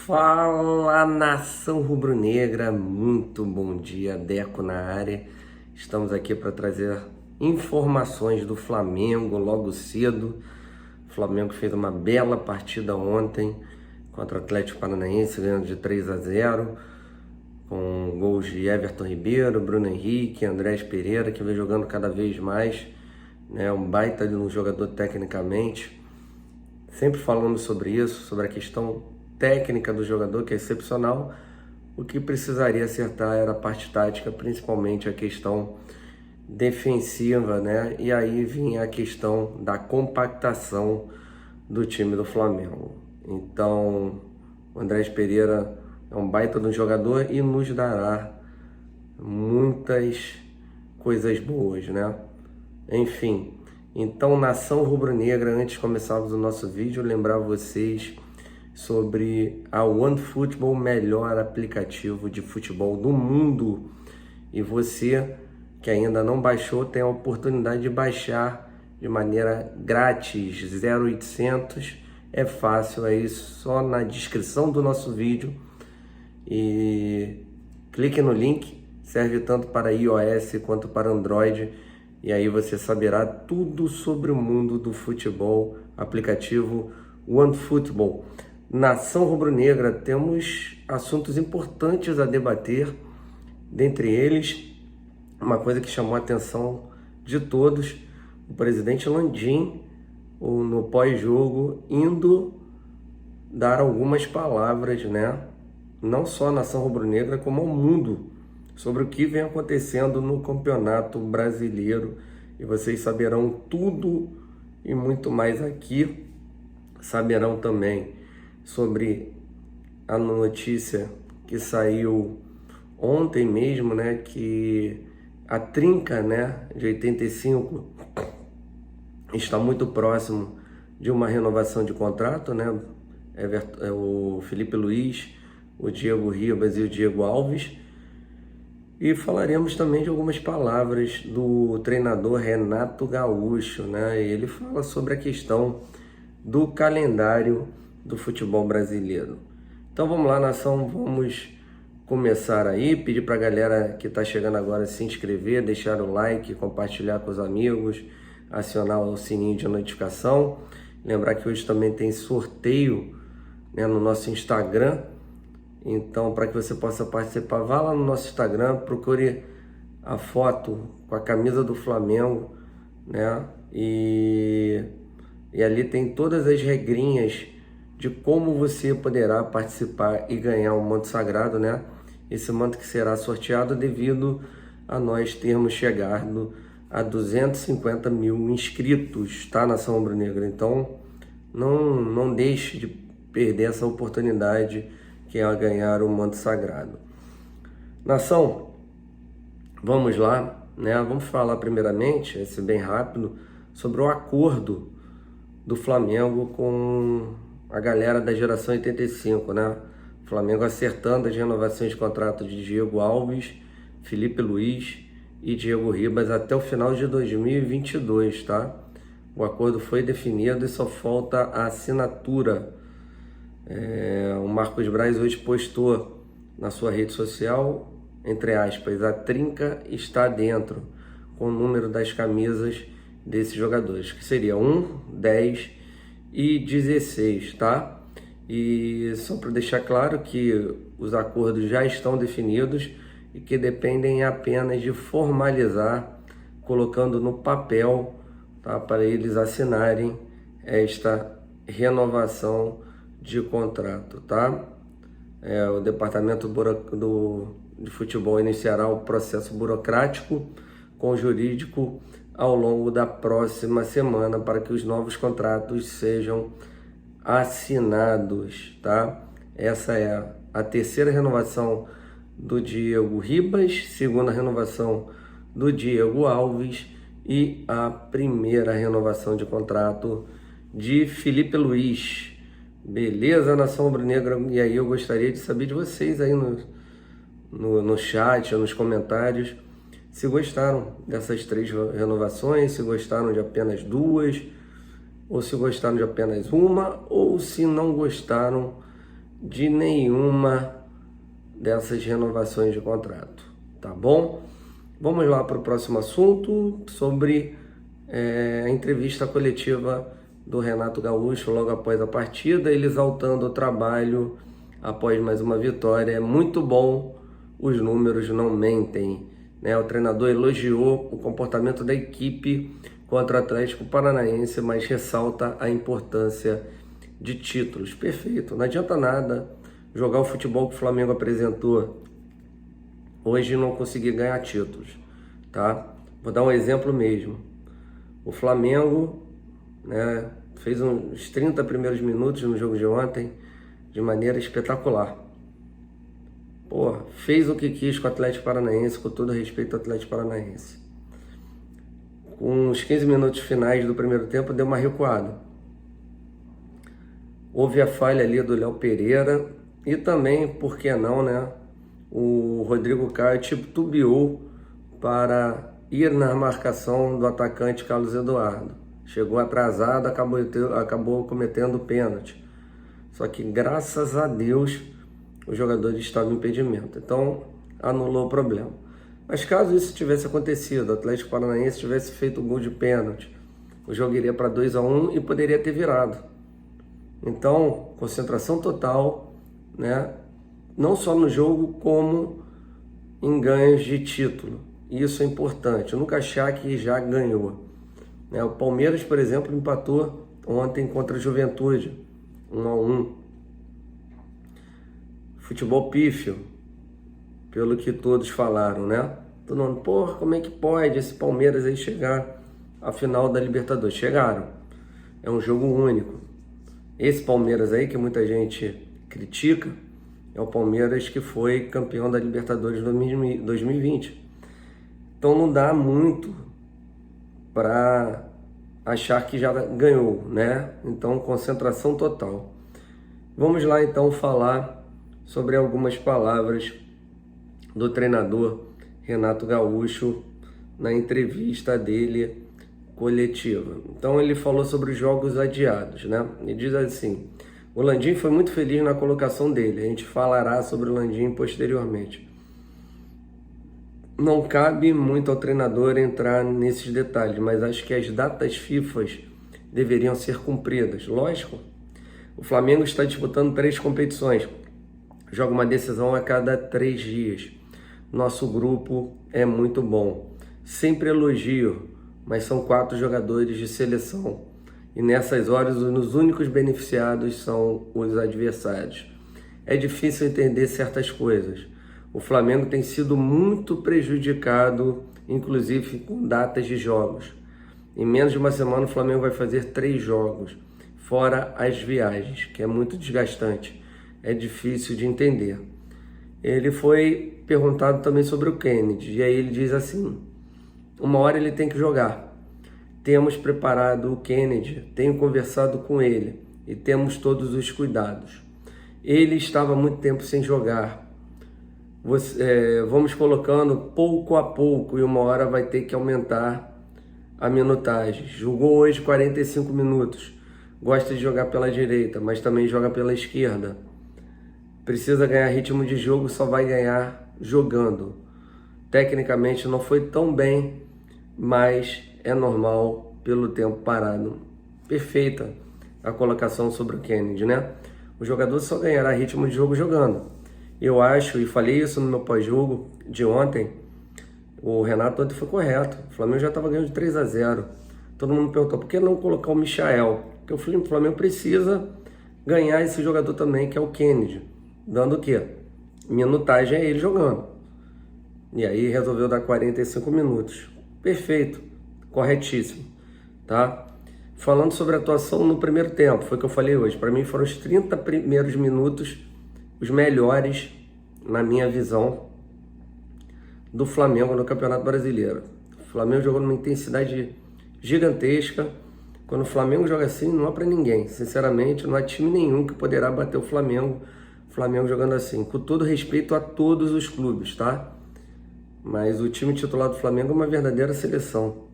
Fala, nação rubro-negra, muito bom dia, Deco na área. Estamos aqui para trazer informações do Flamengo logo cedo. O Flamengo fez uma bela partida ontem contra o Atlético Paranaense, ganhando de 3-0, com gols de Everton Ribeiro, Bruno Henrique, Andrés Pereira, que vem jogando cada vez mais, né? Um baita de um jogador tecnicamente. Sempre falamos sobre isso, sobre a questão técnica do jogador, que é excepcional. O que precisaria acertar era a parte tática, principalmente a questão defensiva, né? E aí vinha a questão da compactação do time do Flamengo. Então, o Andrés Pereira é um baita de um jogador e nos dará muitas coisas boas, né? Enfim, então, nação rubro-negra, antes de começarmos o nosso vídeo, lembrar vocês sobre a OneFootball, melhor aplicativo de futebol do mundo. E você que ainda não baixou, tem a oportunidade de baixar de maneira grátis, 0800, é fácil, é isso, só na descrição do nosso vídeo. E clique no link, serve tanto para iOS quanto para Android. E aí você saberá tudo sobre o mundo do futebol, aplicativo OneFootball. Nação rubro-negra, temos assuntos importantes a debater, dentre eles, uma coisa que chamou a atenção de todos, o presidente Landim, no pós-jogo, indo dar algumas palavras, né? Não só à nação rubro-negra, como ao mundo, sobre o que vem acontecendo no Campeonato Brasileiro. E vocês saberão tudo e muito mais aqui. Saberão também sobre a notícia que saiu ontem mesmo, né, que a trinca, né, de 85 está muito próximo de uma renovação de contrato, né? O Felipe Luiz, o Diego Ribas e o Diego Alves. E falaremos também de algumas palavras do treinador Renato Gaúcho, né? Ele fala sobre a questão do calendário do futebol brasileiro. Então vamos lá, nação, vamos começar aí. Pedir para a galera que está chegando agora se inscrever, deixar o like, compartilhar com os amigos, acionar o sininho de notificação. Lembrar que hoje também tem sorteio, né, no nosso Instagram. Então, para que você possa participar, vá lá no nosso Instagram, procure a foto com a camisa do Flamengo, né? E ali tem todas as regrinhas de como você poderá participar e ganhar um manto sagrado, né? Esse manto que será sorteado devido a nós termos chegado a 250 mil inscritos, tá, nação rubro-negra? Então, não deixe de perder essa oportunidade, que é ganhar o manto sagrado. Nação, vamos lá, né? Vamos falar primeiramente, esse bem rápido, sobre o acordo do Flamengo com a galera da geração 85, né? O Flamengo acertando as renovações de contrato de Diego Alves, Felipe Luiz e Diego Ribas até o final de 2022, tá? O acordo foi definido e só falta a assinatura. O Marcos Braz hoje postou na sua rede social, entre aspas, a trinca está dentro, com o número das camisas desses jogadores, que seria 1, 10 e 16, tá? E só para deixar claro que os acordos já estão definidos e que dependem apenas de formalizar, colocando no papel, tá? Para eles assinarem esta renovação de contrato, tá? O departamento de futebol iniciará o processo burocrático com o jurídico ao longo da próxima semana para que os novos contratos sejam assinados, tá? Essa é a terceira renovação do Diego Ribas, segunda renovação do Diego Alves e a primeira renovação de contrato de Felipe Luiz. Beleza, nação rubro-negra? E aí eu gostaria de saber de vocês aí no chat, nos comentários, se gostaram dessas 3 renovações, se gostaram de apenas 2, ou se gostaram de apenas uma, ou se não gostaram de nenhuma dessas renovações de contrato, tá bom? Vamos lá para o próximo assunto, sobre a entrevista coletiva do Renato Gaúcho logo após a partida, ele exaltando o trabalho após mais uma vitória. É muito bom, os números não mentem, né? O treinador elogiou o comportamento da equipe contra o Atlético Paranaense, mas ressalta a importância de títulos. Perfeito, não adianta nada jogar o futebol que o Flamengo apresentou hoje e não conseguir ganhar títulos, tá? Vou dar um exemplo mesmo. O Flamengo, né, fez uns 30 primeiros minutos no jogo de ontem de maneira espetacular. Pô, fez o que quis com o Atlético Paranaense, com todo respeito ao Atlético Paranaense. Com os 15 minutos finais do primeiro tempo, deu uma recuada. Houve a falha ali do Léo Pereira e também, por que não, né? O Rodrigo Caio titubeou para ir na marcação do atacante Carlos Eduardo. Chegou atrasado, acabou cometendo pênalti. Só que, graças a Deus, o jogador estava em impedimento. Então, anulou o problema. Mas caso isso tivesse acontecido, o Atlético Paranaense tivesse feito o gol de pênalti, o jogo iria para 2-1 e poderia ter virado. Então, concentração total, né? Não só no jogo, como em ganhos de título. Isso é importante. Nunca achar que já ganhou. O Palmeiras, por exemplo, empatou ontem contra a Juventude, 1-1. Futebol pífio, pelo que todos falaram, né? Todo mundo, porra, como é que pode esse Palmeiras aí chegar à final da Libertadores? Chegaram. É um jogo único. Esse Palmeiras aí, que muita gente critica, é o Palmeiras que foi campeão da Libertadores 2020. Então não dá muito para achar que já ganhou, né? Então, concentração total. Vamos lá então falar sobre algumas palavras do treinador Renato Gaúcho na entrevista dele coletiva. Então ele falou sobre os jogos adiados, né? Ele diz assim: o Landim foi muito feliz na colocação dele. A gente falará sobre o Landim posteriormente. Não cabe muito ao treinador entrar nesses detalhes, mas acho que as datas FIFA deveriam ser cumpridas. Lógico, o Flamengo está disputando 3 competições. Joga uma decisão a cada 3 dias. Nosso grupo é muito bom. Sempre elogio, mas são 4 jogadores de seleção. E nessas horas, os únicos beneficiados são os adversários. É difícil entender certas coisas. O Flamengo tem sido muito prejudicado, inclusive com datas de jogos. Em menos de uma semana, o Flamengo vai fazer 3 jogos, fora as viagens, que é muito desgastante. É difícil de entender. Ele foi perguntado também sobre o Kennedy, e aí ele diz assim: uma hora ele tem que jogar. Temos preparado o Kennedy, tenho conversado com ele e temos todos os cuidados. Ele estava há muito tempo sem jogar. Vamos colocando pouco a pouco e uma hora vai ter que aumentar a minutagem. Jogou hoje 45 minutos. Gosta de jogar pela direita, mas também joga pela esquerda. Precisa ganhar ritmo de jogo, só vai ganhar jogando. Tecnicamente não foi tão bem, mas é normal pelo tempo parado. Perfeita a colocação sobre o Kennedy, né? O jogador só ganhará ritmo de jogo jogando. Eu acho, e falei isso no meu pós-jogo de ontem, o Renato ontem foi correto. O Flamengo já estava ganhando de 3-0. Todo mundo perguntou, por que não colocar o Michael? Porque o Flamengo precisa ganhar esse jogador também, que é o Kennedy. Dando o quê? Minutagem é ele jogando. E aí resolveu dar 45 minutos. Perfeito, corretíssimo, tá? Falando sobre a atuação no primeiro tempo, foi o que eu falei hoje. Para mim foram os 30 primeiros minutos os melhores, na minha visão, do Flamengo no Campeonato Brasileiro. O Flamengo jogou numa intensidade gigantesca. Quando o Flamengo joga assim, não há para ninguém. Sinceramente, não há time nenhum que poderá bater o Flamengo jogando assim. Com todo respeito a todos os clubes, tá? Mas o time titular do Flamengo é uma verdadeira seleção.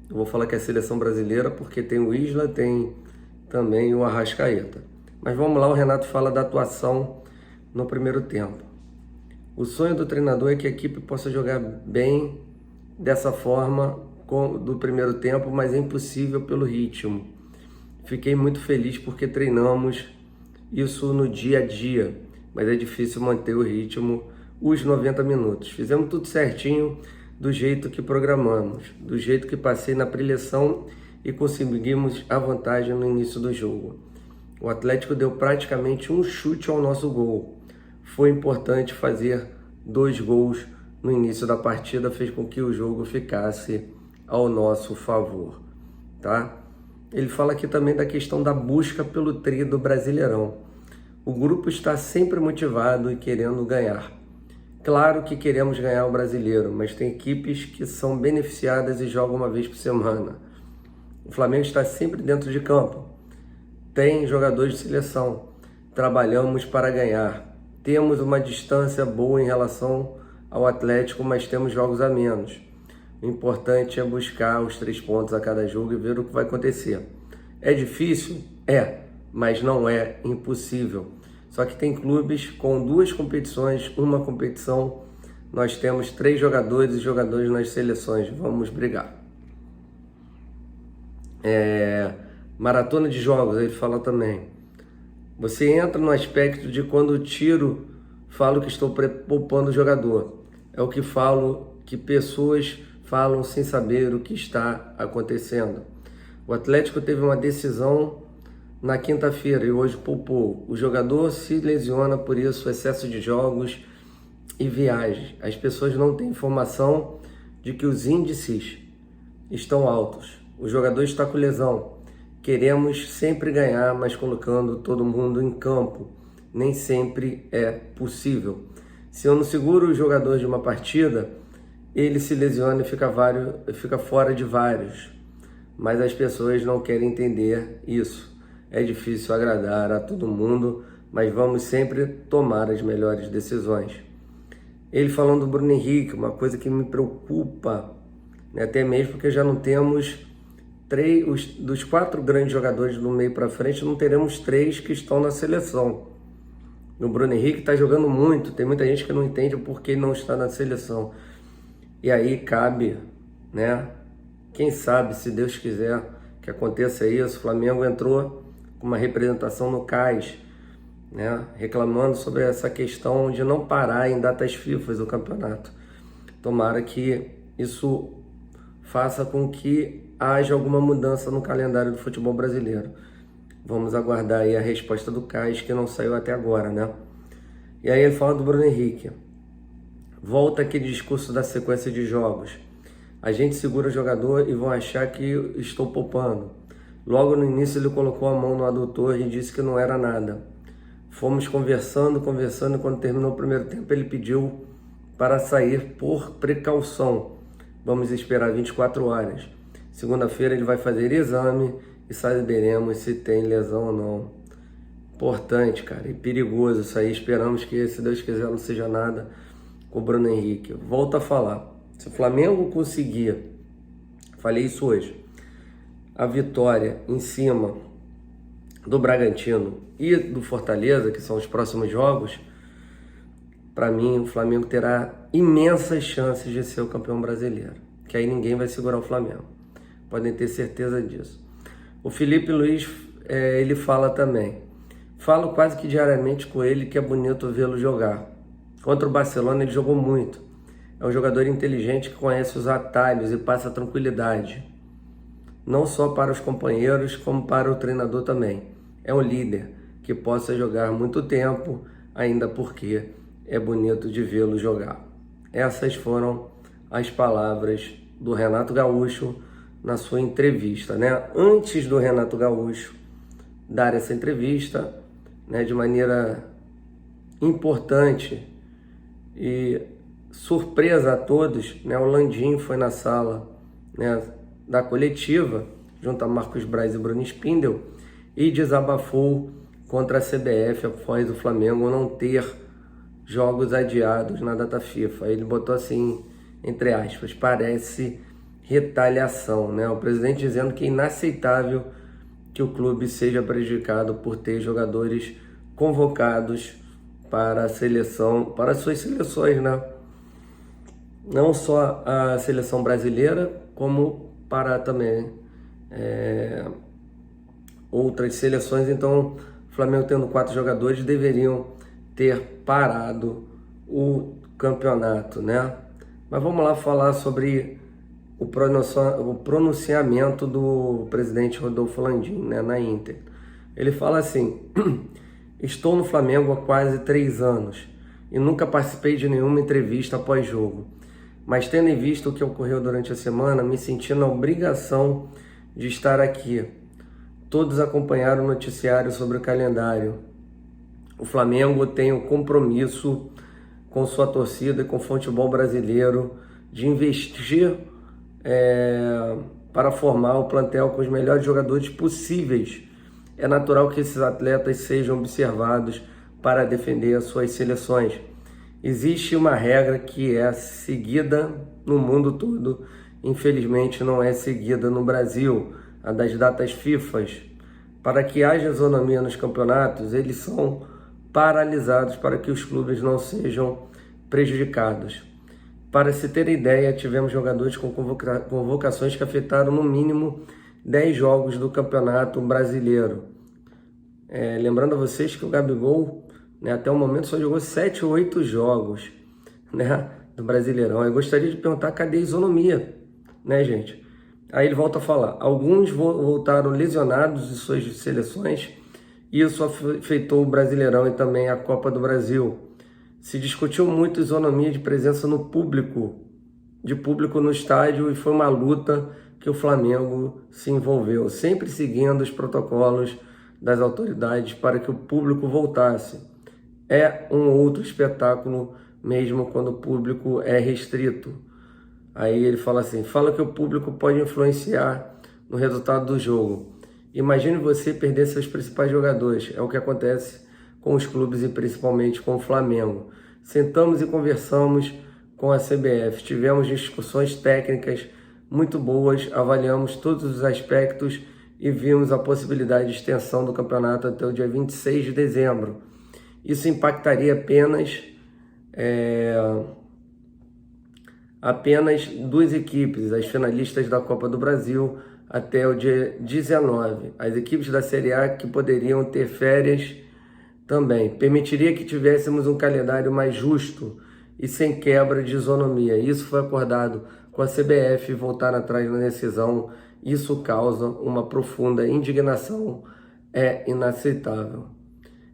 Eu vou falar que é a seleção brasileira porque tem o Isla, tem também o Arrascaeta. Mas vamos lá, o Renato fala da atuação no primeiro tempo. O sonho do treinador é que a equipe possa jogar bem dessa forma do primeiro tempo, mas é impossível pelo ritmo. Fiquei muito feliz porque treinamos isso no dia a dia, mas é difícil manter o ritmo os 90 minutos. Fizemos tudo certinho, do jeito que programamos, do jeito que passei na preleção e conseguimos a vantagem no início do jogo. O Atlético deu praticamente um chute ao nosso gol. Foi importante fazer 2 gols no início da partida, fez com que o jogo ficasse ao nosso favor, tá? Ele fala aqui também da questão da busca pelo tri do Brasileirão. O grupo está sempre motivado e querendo ganhar. Claro que queremos ganhar o Brasileiro, mas tem equipes que são beneficiadas e jogam uma vez por semana. O Flamengo está sempre dentro de campo. Tem jogadores de seleção. Trabalhamos para ganhar. Temos uma distância boa em relação ao Atlético, mas temos jogos a menos. O importante é buscar os 3 pontos a cada jogo e ver o que vai acontecer. É difícil? É, mas não é impossível. Só que tem clubes com 2 competições, uma competição. Nós temos 3 jogadores e jogadores nas seleções. Vamos brigar. Maratona de jogos, ele fala também. Você entra no aspecto de quando tiro, falo que estou poupando o jogador. É o que falo, que pessoas falam sem saber o que está acontecendo. O Atlético teve uma decisão na quinta-feira e hoje poupou. O jogador se lesiona por isso, excesso de jogos e viagens. As pessoas não têm informação de que os índices estão altos. O jogador está com lesão. Queremos sempre ganhar, mas colocando todo mundo em campo. Nem sempre é possível. Se eu não seguro o jogador de uma partida, ele se lesiona e fica fora de vários. Mas as pessoas não querem entender isso. É difícil agradar a todo mundo, mas vamos sempre tomar as melhores decisões. Ele falando do Bruno Henrique, uma coisa que me preocupa, né? Até mesmo porque já não temos dos 4 grandes jogadores do meio para frente, não teremos 3 que estão na seleção. O Bruno Henrique está jogando muito, tem muita gente que não entende o porquê ele não está na seleção. E aí cabe, né? Quem sabe, se Deus quiser, que aconteça isso. O Flamengo entrou com uma representação no CAIS, né? Reclamando sobre essa questão de não parar em datas FIFA do campeonato. Tomara que isso faça com que haja alguma mudança no calendário do futebol brasileiro. Vamos aguardar aí a resposta do CAIS, que não saiu até agora, né? E aí ele fala do Bruno Henrique. Volta aquele discurso da sequência de jogos. A gente segura o jogador e vão achar que estou poupando. Logo no início ele colocou a mão no adutor e disse que não era nada. Fomos conversando, e quando terminou o primeiro tempo ele pediu para sair por precaução. Vamos esperar 24 horas. Segunda-feira ele vai fazer exame e saberemos se tem lesão ou não. Importante, cara, e perigoso isso aí. Esperamos que, se Deus quiser, não seja nada com o Bruno Henrique. Volto a falar. Se o Flamengo conseguir, falei isso hoje, a vitória em cima do Bragantino e do Fortaleza, que são os próximos jogos, para mim o Flamengo terá imensas chances de ser o campeão brasileiro. Que aí ninguém vai segurar o Flamengo. Podem ter certeza disso. O Felipe Luiz, ele fala também. Falo quase que diariamente com ele que é bonito vê-lo jogar. Contra o Barcelona ele jogou muito. É um jogador inteligente que conhece os atalhos e passa tranquilidade. Não só para os companheiros, como para o treinador também. É um líder que possa jogar muito tempo, ainda porque é bonito de vê-lo jogar. Essas foram as palavras do Renato Gaúcho na sua entrevista, né? Antes do Renato Gaúcho dar essa entrevista, né, de maneira importante e surpresa a todos, né, o Landim foi na sala, né, da coletiva, junto a Marcos Braz e Bruno Spindel, e desabafou contra a CBF após o Flamengo não ter jogos adiados na data FIFA. Ele botou assim, entre aspas, parece retaliação, né? O presidente dizendo que é inaceitável que que o clube seja prejudicado por ter jogadores convocados para a seleção, para as suas seleções, né? Não só a seleção brasileira, como para também outras seleções. Então, o Flamengo tendo 4 jogadores deveriam ter parado o campeonato, né? Mas vamos lá falar sobre o pronunciamento do presidente Rodolfo Landim, né, na Inter. Ele fala assim: estou no Flamengo há quase 3 anos e nunca participei de nenhuma entrevista após jogo. Mas tendo em vista o que ocorreu durante a semana, me senti na obrigação de estar aqui. Todos acompanharam o noticiário sobre o calendário. O Flamengo tem um compromisso com sua torcida e com o futebol brasileiro de investir para formar o plantel com os melhores jogadores possíveis. É natural que esses atletas sejam observados para defender as suas seleções. Existe uma regra que é seguida no mundo todo, infelizmente não é seguida no Brasil, a das datas FIFA. Para que haja isonomia nos campeonatos, eles são paralisados para que os clubes não sejam prejudicados. Para se ter ideia, tivemos jogadores com convocações que afetaram no mínimo 10 jogos do Campeonato Brasileiro. Lembrando a vocês que o Gabigol, né, até o momento só jogou 7 ou 8 jogos, né, do Brasileirão. Eu gostaria de perguntar, cadê a isonomia, né, gente? Aí ele volta a falar: alguns voltaram lesionados de suas seleções, e isso afetou o Brasileirão e também a Copa do Brasil. Se discutiu muito isonomia de presença no público, de público no estádio, e foi uma luta que o Flamengo se envolveu, sempre seguindo os protocolos das autoridades para que o público voltasse. É um outro espetáculo mesmo quando o público é restrito. Aí ele fala assim: fala que o público pode influenciar no resultado do jogo. Imagine você perder seus principais jogadores. É o que acontece com os clubes e principalmente com o Flamengo. Sentamos e conversamos com a CBF. Tivemos discussões técnicas muito boas, avaliamos todos os aspectos e vimos a possibilidade de extensão do campeonato até o dia 26 de dezembro. Isso impactaria apenas 2 equipes, as finalistas da Copa do Brasil, até o dia 19. As equipes da Série A que poderiam ter férias também. Permitiria que tivéssemos um calendário mais justo e sem quebra de isonomia. Isso foi acordado com a CBF e voltar atrás na decisão. Isso causa uma profunda indignação. É inaceitável.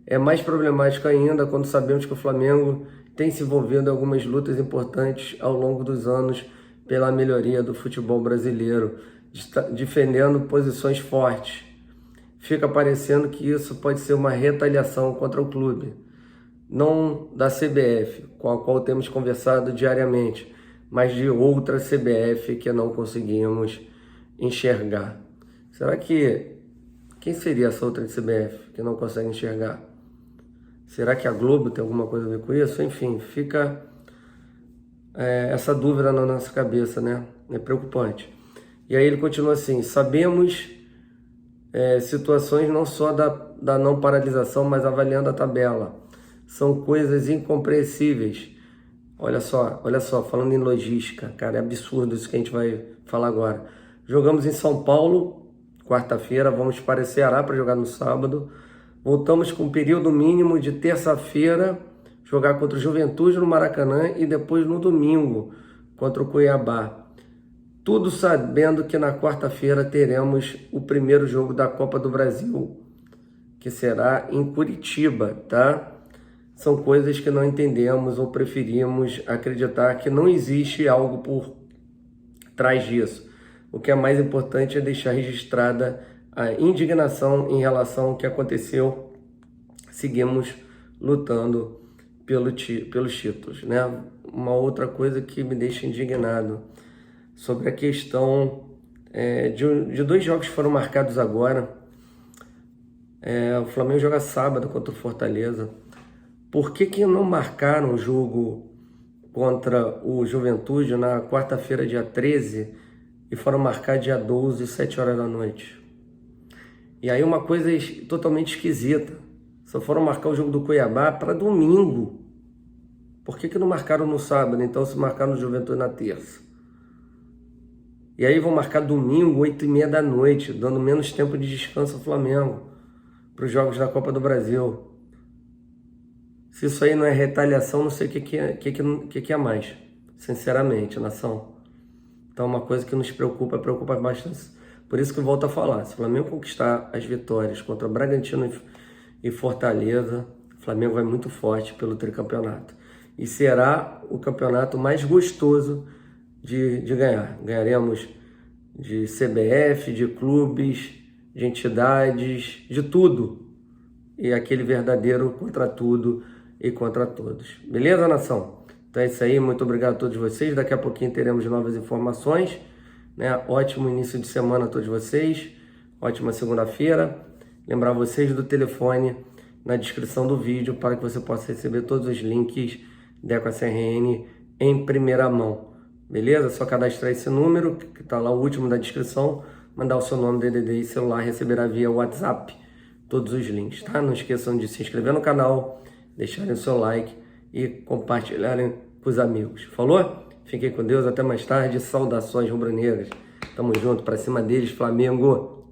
É mais problemático ainda quando sabemos que o Flamengo tem se envolvido em algumas lutas importantes ao longo dos anos pela melhoria do futebol brasileiro, defendendo posições fortes. Fica parecendo que isso pode ser uma retaliação contra o clube, não da CBF, com a qual temos conversado diariamente, mas de outra CBF que não conseguimos enxergar. Será que quem seria essa outra CBF que não consegue enxergar? Será que a Globo tem alguma coisa a ver com isso? Enfim, fica essa dúvida na nossa cabeça, né? É preocupante. E aí ele continua assim: sabemos situações não só da não paralisação, mas avaliando a tabela. São coisas incompreensíveis. Olha só, falando em logística, cara, é absurdo isso que a gente vai falar agora. Jogamos em São Paulo, quarta-feira, vamos para o Ceará para jogar no sábado. Voltamos com um período mínimo de terça-feira, jogar contra o Juventude no Maracanã e depois no domingo contra o Cuiabá. Tudo sabendo que na quarta-feira teremos o primeiro jogo da Copa do Brasil, que será em Curitiba, tá? São coisas que não entendemos ou preferimos acreditar que não existe algo por trás disso. O que é mais importante é deixar registrada a indignação em relação ao que aconteceu. Seguimos lutando pelos títulos, né? Uma outra coisa que me deixa indignado sobre a questão de 2 jogos que foram marcados agora. O Flamengo joga sábado contra o Fortaleza. Por que não marcaram o jogo contra o Juventude na quarta-feira, dia 13, e foram marcar dia 12, 7 horas da noite? E aí uma coisa totalmente esquisita. Só foram marcar o jogo do Cuiabá para domingo. Por que não marcaram no sábado? Então se marcaram no Juventude na terça. E aí vão marcar domingo, 8h30 da noite, dando menos tempo de descanso ao Flamengo para os jogos da Copa do Brasil. Se isso aí não é retaliação, não sei o que é mais, sinceramente, nação. Então, uma coisa que nos preocupa bastante. Por isso que eu volto a falar, se o Flamengo conquistar as vitórias contra Bragantino e Fortaleza, o Flamengo vai muito forte pelo tricampeonato. E será o campeonato mais gostoso de ganhar. Ganharemos de CBF, de clubes, de entidades, de tudo. E aquele verdadeiro contra tudo e contra todos. Beleza, nação? Então é isso aí, muito obrigado a todos vocês. Daqui a pouquinho teremos novas informações, né? Ótimo início de semana a todos vocês. Ótima segunda-feira. Lembrar vocês do telefone na descrição do vídeo para que você possa receber todos os links da EcoCRN em primeira mão. Beleza? Só cadastrar esse número, que está lá o último da descrição, mandar o seu nome, DDD e celular, receberá via WhatsApp todos os links, tá? Não esqueçam de se inscrever no canal, deixarem o seu like e compartilharem com os amigos. Falou? Fiquem com Deus, até mais tarde. Saudações rubro-negras. Tamo junto, pra cima deles, Flamengo!